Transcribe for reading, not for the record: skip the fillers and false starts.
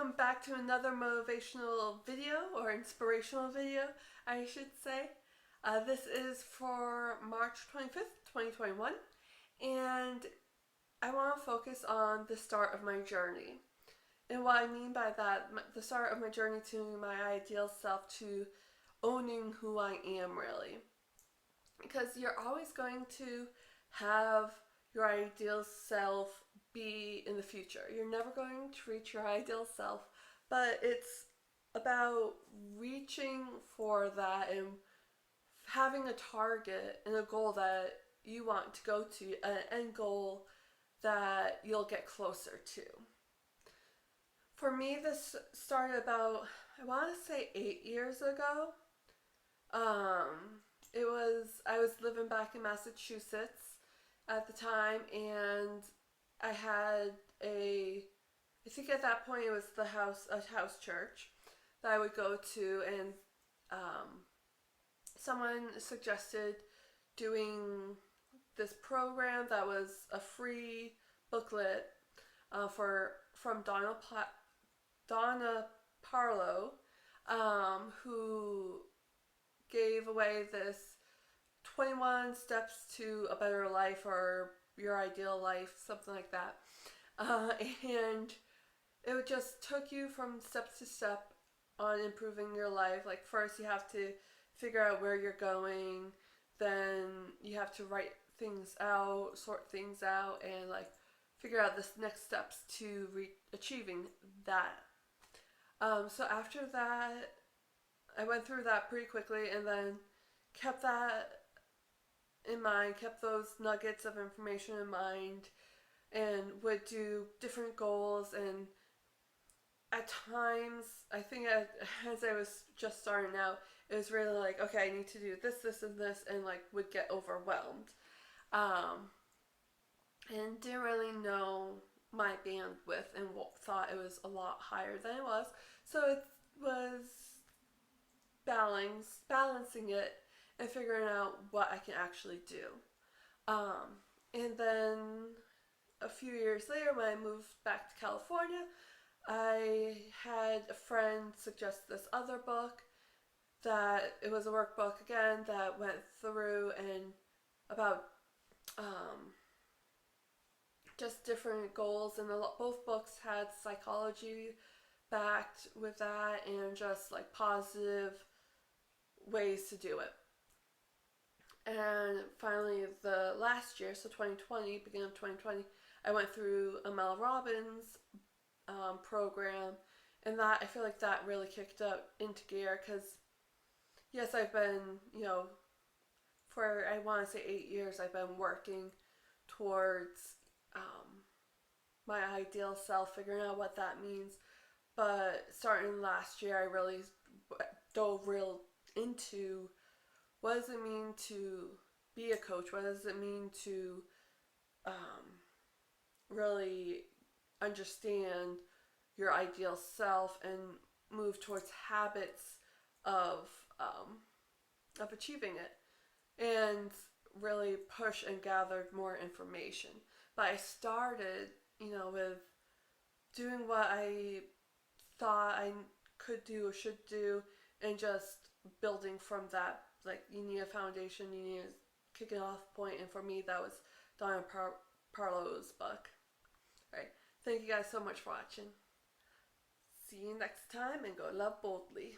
welcome back to another motivational video or inspirational video, I should say. This is for March 25th, 2021, and I want to focus on the start of my journey. And what I mean by that, the start of my journey to my ideal self, to owning who I am really. Because you're always going to have your ideal self be in the future. You're never going to reach your ideal self, but it's about reaching for that and having a target and a goal that you want to go to, an end goal that you'll get closer to. For me, this started about, I want to say 8 years ago. I was living back in Massachusetts at the time, and I had I think at that point it was a house church that I would go to, and someone suggested doing this program that was a free booklet from Donna Parlow, who gave away this 21 steps to a better life or your ideal life, something like that. And it just took you from step to step on improving your life. Like, first you have to figure out where you're going, then you have to write things out, sort things out, and like figure out the next steps to achieving that. So after that, I went through that pretty quickly, and then kept that in mind, kept those nuggets of information in mind, and would do different goals. And at times, I think as I was just starting out, it was really like, okay, I need to do this, this, and this, and like would get overwhelmed. And didn't really know my bandwidth and thought it was a lot higher than it was. So it was balancing it and figuring out what I can actually do. And then a few years later, when I moved back to California, I had a friend suggest this other book that it was a workbook again that went through and about just different goals, and both books had psychology backed with that and just like positive ways to do it. And finally, the last year, so 2020, beginning of 2020, I went through a Mel Robbins program, and that, I feel like that really kicked up into gear, because yes, I've been, for I want to say 8 years, I've been working towards my ideal self, figuring out what that means. But starting last year, I really dove real into what does it mean to be a coach? What does it mean to really understand your ideal self and move towards habits of achieving it, and really push and gather more information. But I started, with doing what I thought I could do or should do, and just building from that. Like, you need a foundation, you need a kicking off point, and for me that was Donna Parlow's book. Alright, thank you guys so much for watching. See you next time, and go love boldly.